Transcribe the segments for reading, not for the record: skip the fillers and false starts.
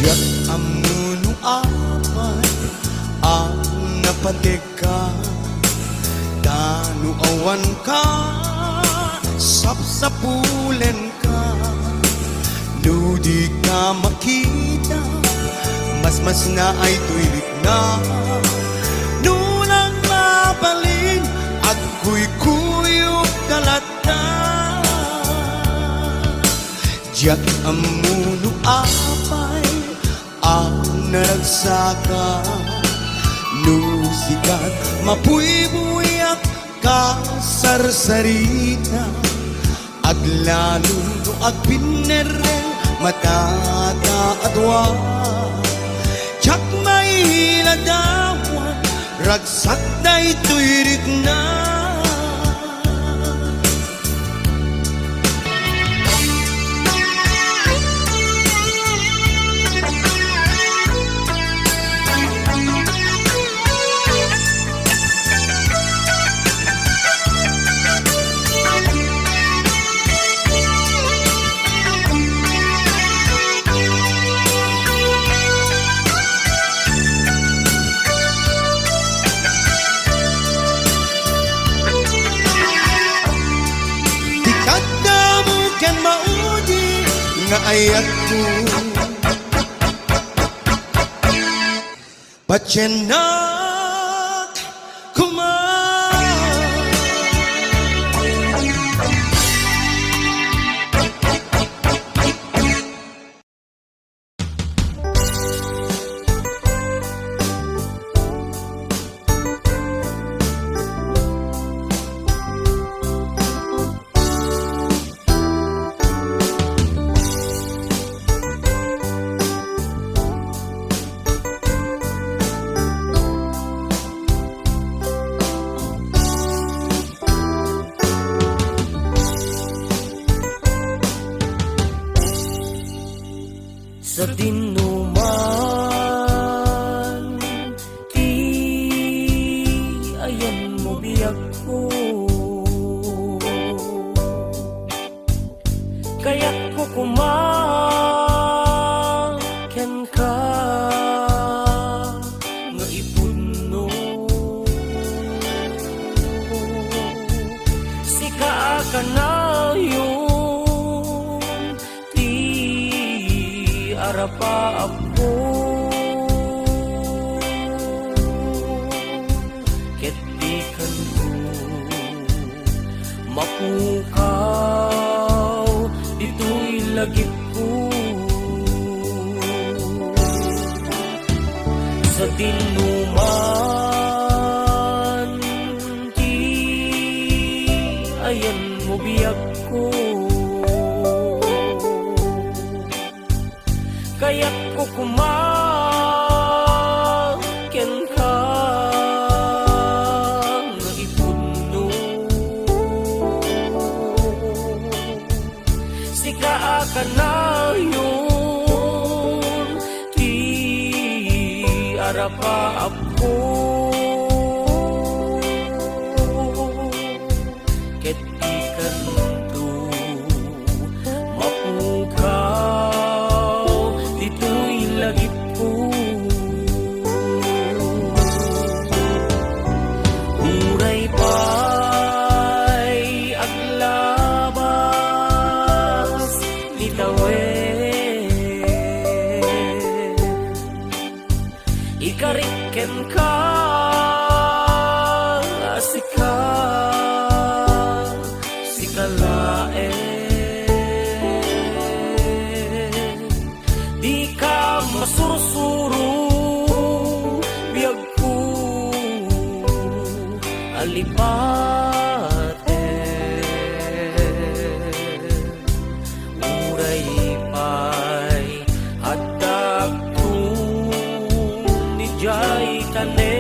Diyak amuno apay ang napatika, danu awan ka, sapsapulen ka. Ludi ka makita, mas na ay tuilik na. Nulang mabalin at kuy-kuyok kalata. Diyak amuno apay ang naragsaka, nusikat mapuy-buyak ka sarsarita. Aglalong ag pinereng matata atwa. Tsak may hiladawan, ragsak na'y tuirik na. Nga ayat ko patyanak kumain. Sa dinuman, ti ayan mo biyag ko. Kaya't ko kumaken ka nga ipuno. Sika ka na yun arapa ako, ket di kanto mapukaw dito'y lagip ko. Sa dinuman, di ayan mo biyag ko. Kaya't ko kumaken ka nga ipuno. Sika ka na yun, ti arapa ako, ket di kanto mapukaw dito'y lagip ko. Uray pa'y aglabas ni tawen, ikariken ka sika sikalaen. Di ka masursuro biyag ko alipate. Uray pa'y hadag ni jay tanen.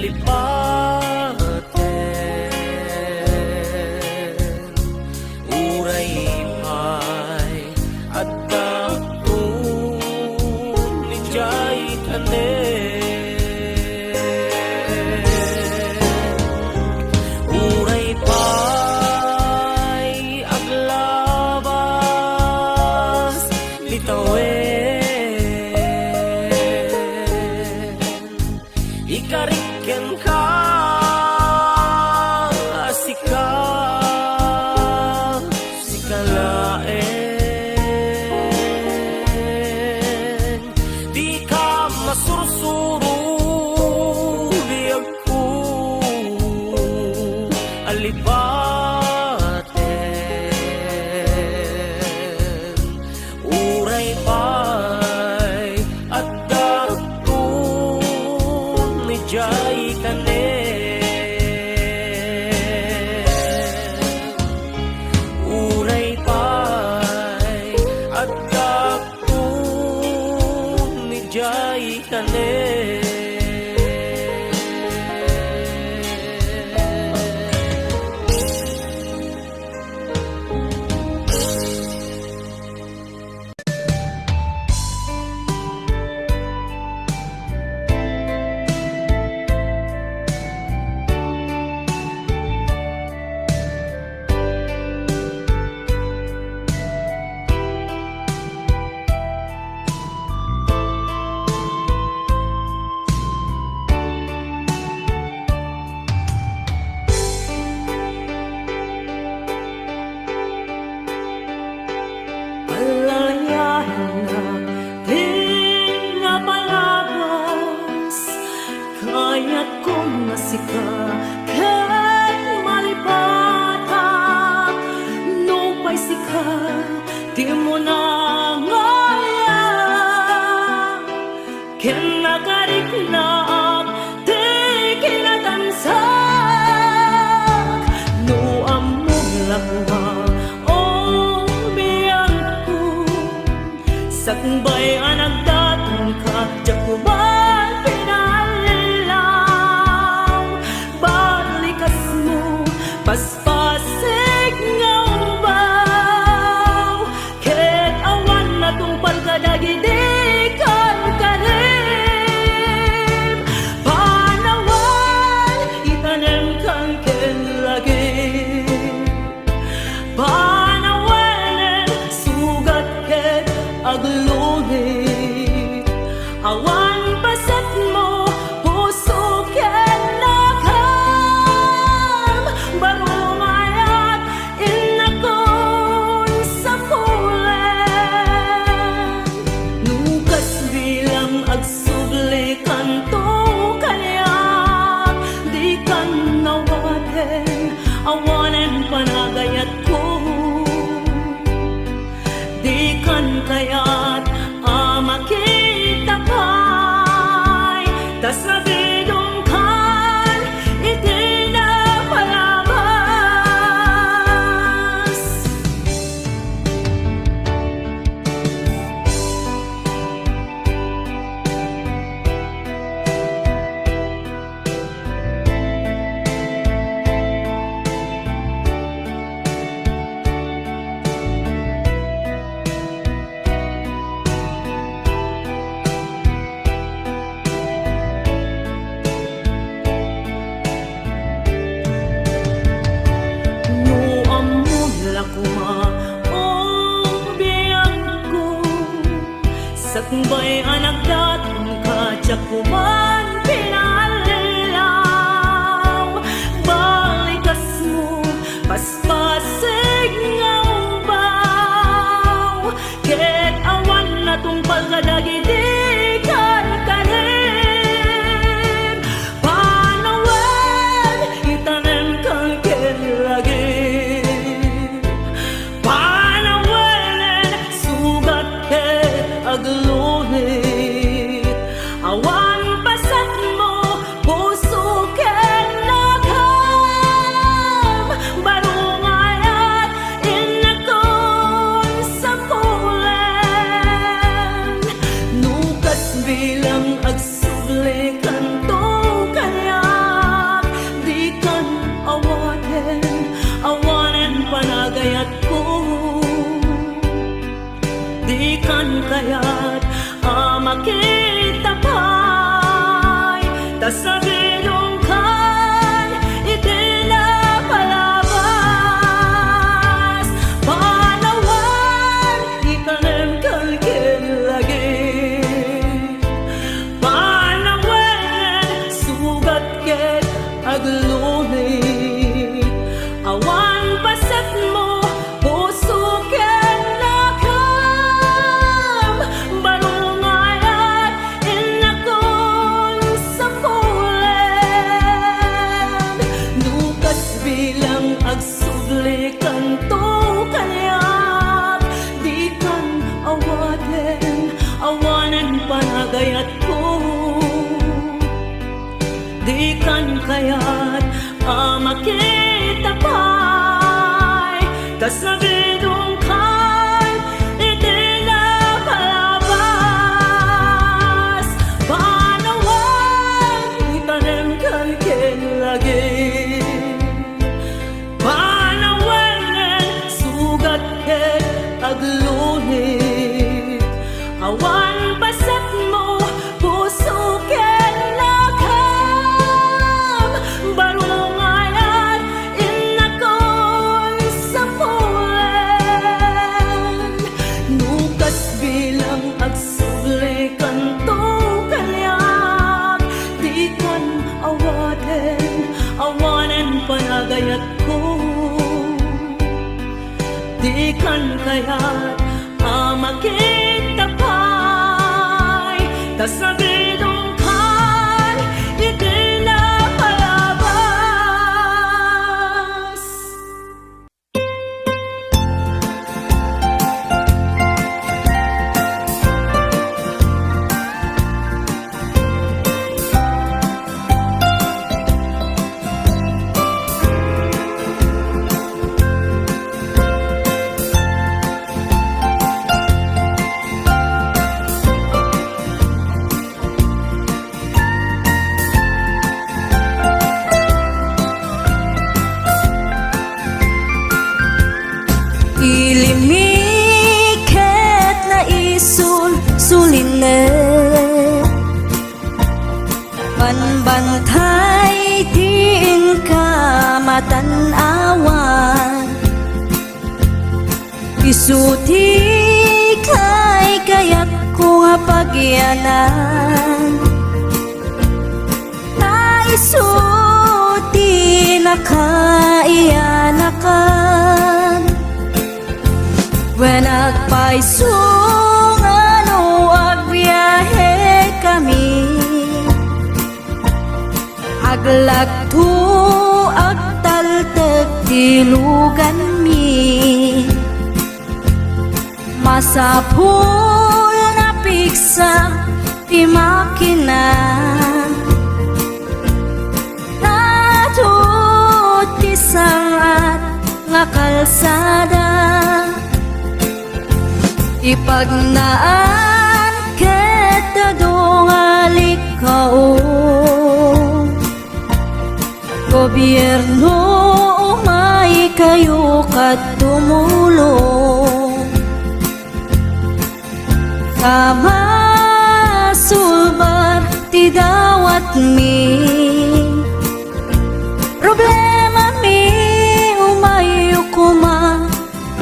alipaten uray pay at dakton ni jay kanen uray pay aglabas litawen ikarikyan ka asika sikalaen di ka masursuro biyag ko alibaten uray pay at dakton ni jay kanen uray pay at dakton ni jay kanen Alayahin na di na palabas kaya't kong masika kahit malipatak nung pa'y sika di mo na ngaya kinakariknak di kinatansak no among lakwa sakbay anak datang ka jakuban pinalaw makita pa'y tasabidong kan iti na palabas. Panawan itanem kalkin lagi, panawen sugat ket aglunit. Awan pasat mo puso ket nakam, barungayat inakon sa pulen. Nukas bilang agsubli kanto kaniyak, di kan awanen panagayat ko. Di kan kayat makita pa'y kasabidong kan iti na palabas. Panawan itanem kalkin lagi, panawen sugat ket aglunit. Awan pasat mo puso ket nakam, barungayat inakon sa pulen. Nukas bilang agsubli kanto kaniyak, di kan awanen panagayat ko. Di kan kayat makita pa'y kasabidong kan iti na palabas. Ilimiket na suline, panbantay din ka matanawan. Isuti kay kayak ko nga pagyanan, naisuti na kaiyanakan. When agpaisong agbiyahe kami, aglagto agtaltag dilugan mi. Masapul na piksa ti makina, natut ti sangat nga kalsada. Ipagnaan ket dadungalik kao, gobyerno umay kayo kat tumulong. Kamasulbar ti dawat mi, problema mi umayo kuma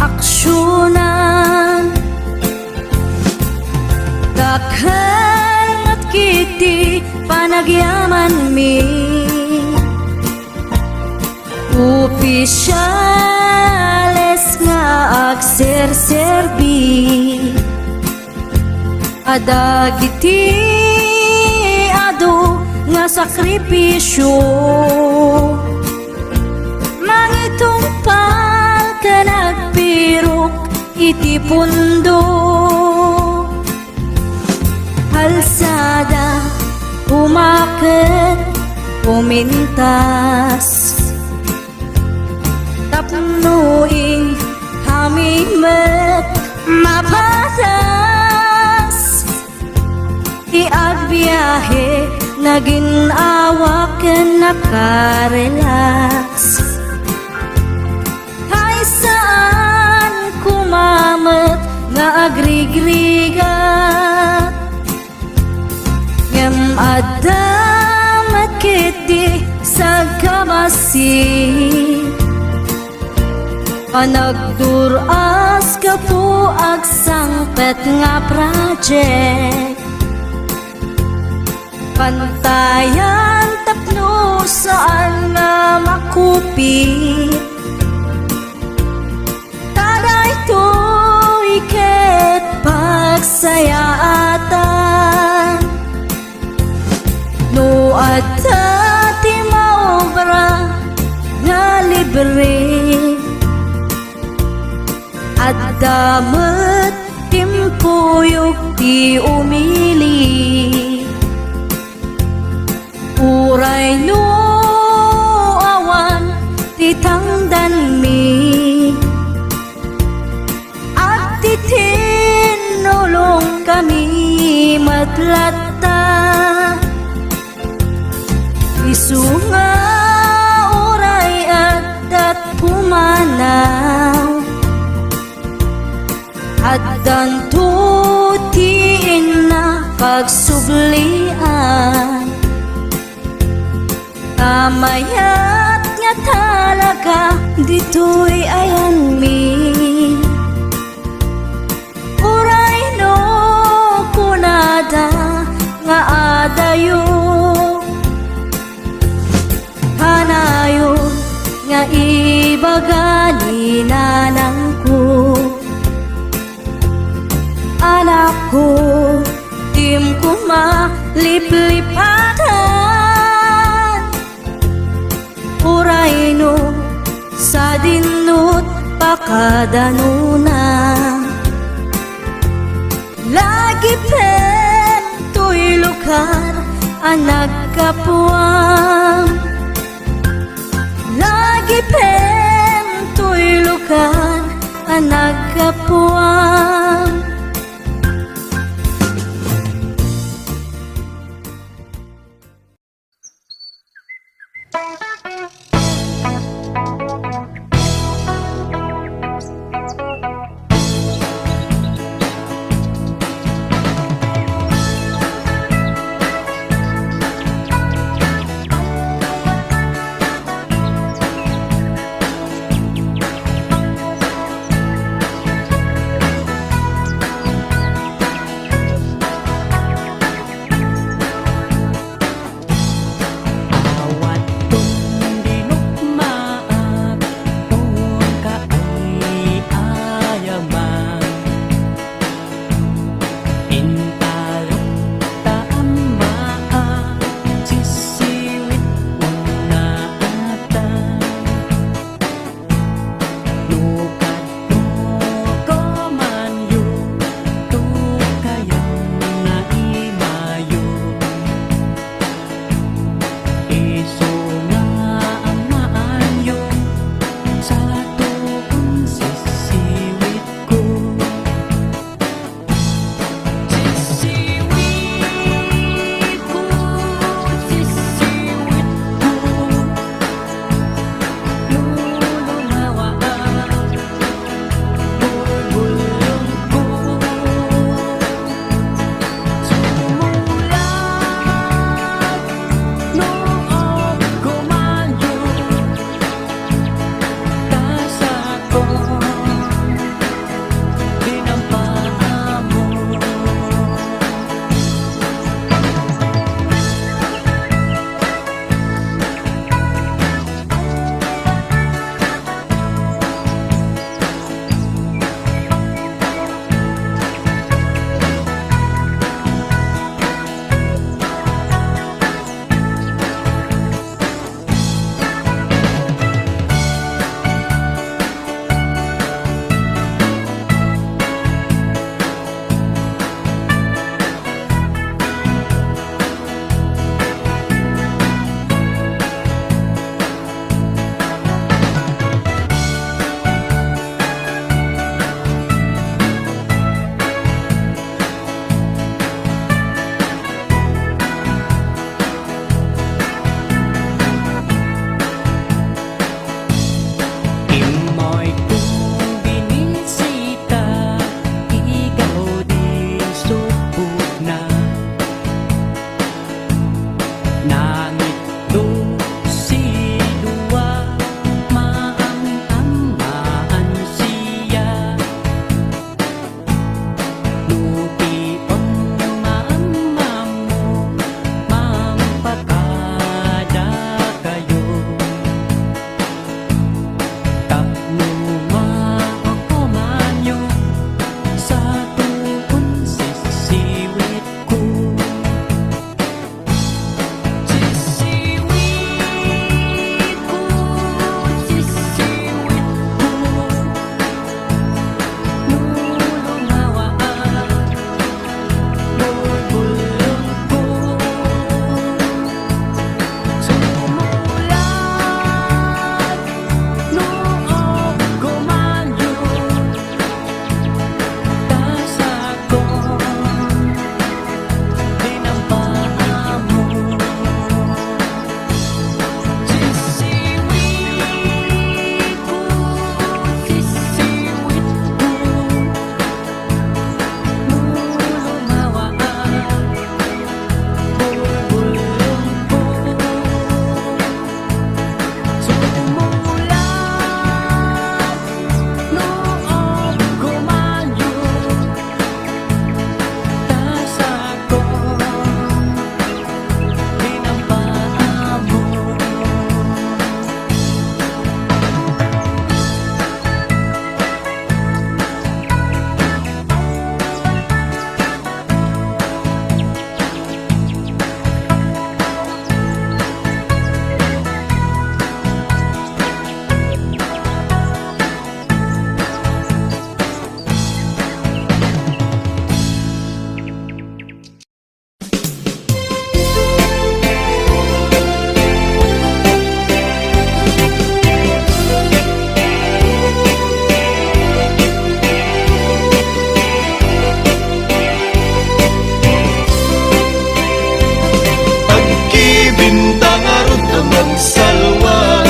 aksyonan. Dakhan at kiti panagyaman mi, opisyales nga agserserbi, adagiti ado nga sakripisyo. Mangitumpal ka nagpirok iti pundo, kalsada umaket umintas. Tapnuing hamimet mapatas, iagbiyahe naginawa ken nakarelax. Hay saan kumamet nga agrigrigat, Adamat kiti sa kabasi Panagduras ka po ag sangpet nga project Pantayan tapno saan nga makupit Taday to'y ket pagsayaatan No adda ti maobra nga libre At damat timpuyog ti umili Uray no awan ti tangdan mi At ti tinulong kami matlatta Isu nga uray at pumanaw At dantutiin na pagsublian Tamayat nga talaga dito'y ayan mi Uray no kunada nga adayo Hanayon nga ibagani nanang ko Anak ko, tim ko maliplipatan Uray no, sa dinut pakadanuna Lagi pen to'y lugar ang nagkapuang Lagi pen to'y lugar ang nagkapuang Nangit nung silua maang-amaan siya, nupion mamamu mampakada kayo. Tapno ako manyo sa tuon sisiwit ko. Sisiwit ko, sisiwit ko, nulungawaan, bulbulong ko. Sumulat noong gumanyo, tasakon dinampaan mo. Sisiwit ko, sisiwit ko, nulungawaan, bulbulong ko. Sumulat noong gumanyo, tasakon dinampaan mo. Pagkibintang arod amang salwa,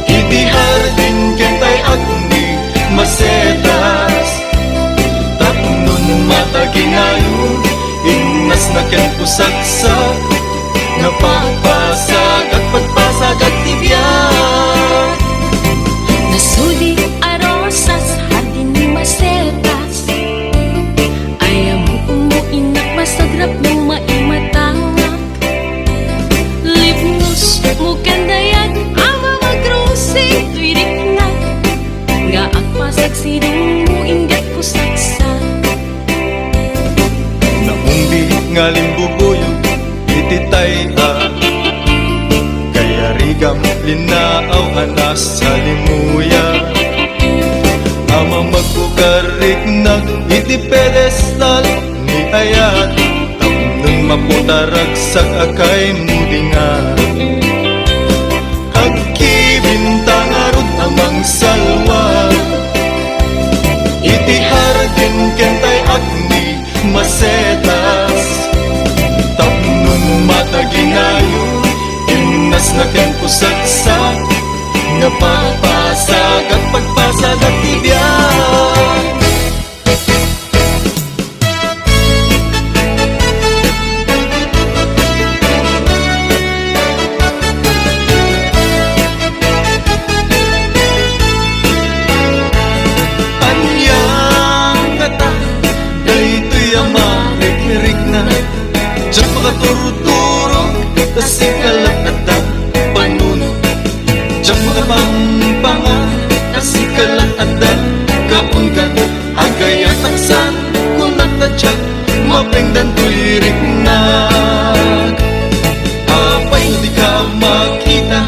itihardin kentay agni masetas. Tapnon mata ginayon, ingnas na ken pusaksak, napapasag at pagpasag at tibyak. Nasuli arosas hardin ni masetas, ayaw mo umuinak masagrap mo maimatangak. Libnos mo kandayag ama magrusi tuirik na, nga ang pasag sinong mo ingat ko saksa. Naumbi nga limbubuyo, ititay kaya rigam linaaw anas sa limuya. Amang magbukarik na iti pedestal ni ayat, tapnon maputarag sa akay mudingan. Agkibintang arod amang salwa, itihardin kentay agni masetas. Tapnon mata ginayon, ingnas na ken pusaksak, napapasag at pagpasag at tibyak. Anyang kata, daytoy ang marik-rik na, diyan makaturuturo, kasi kalap at panuno. Diyan makapampangan, kasi kalat at kapungan, agay at taksan, kung natadyak, mapengdan tuirik na. Apay di ka makita,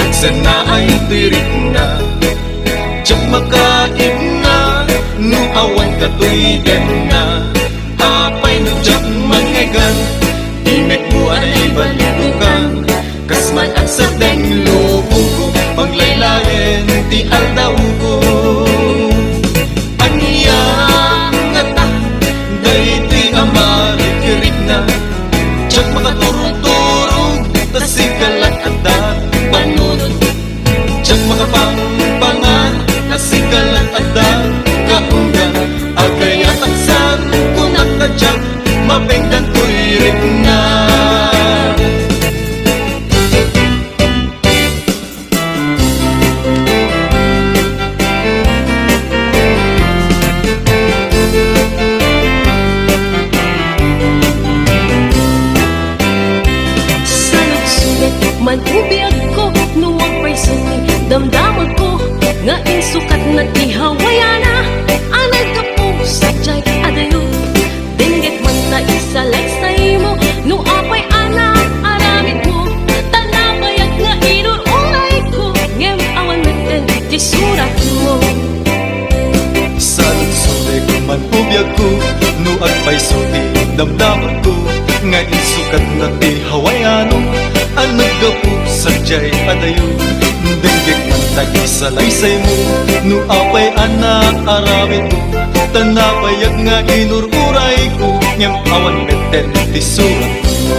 at sana ay tuirik na. Diyak makaib na, nuawan ka tuigan na. Apay no diyak mangegan, imek mo ay balidukan. Kasman at sa deng lubong ko, panglaylayan ti aldaw ko. Anyang ngata, daytoy amarikirik na, diyak makaturong-turong, tasikalat at panunod. Diyak makapangpangan, tasikalat at kahunggan, agay at aksan, kung nakadyak, mapengdan tuirik na. manubiyag ko nuwang pa'y suki damdamag ko nga insukat na ihawayana anag ka po sadyay adayo dinggit man ta isalay sa imo no apay anak aramid mo tanabayag nga inurulay ko ngem awan meten ti surat mo Sa lugsod man ubiyag ko nuag pa'y suti damdaman ko nga insukat na ti hawayano ang naggapu sadyay adayo dinggit man ta isalaysay mo no apay anak aramid mo tanapayag nga inururay ko ngem awan beten ti surat mo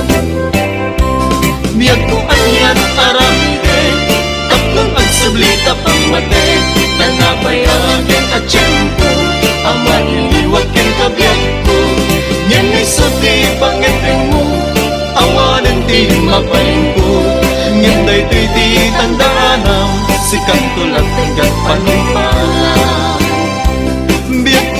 biyag ko anyan aramid taplong agsablita pamate tanapayagan at tiyempo ang mailiwag ken kabiyag ko yan ay suti pangeteng mo awanan di mapaling ko ngem daytoy di tandaanam si kantulad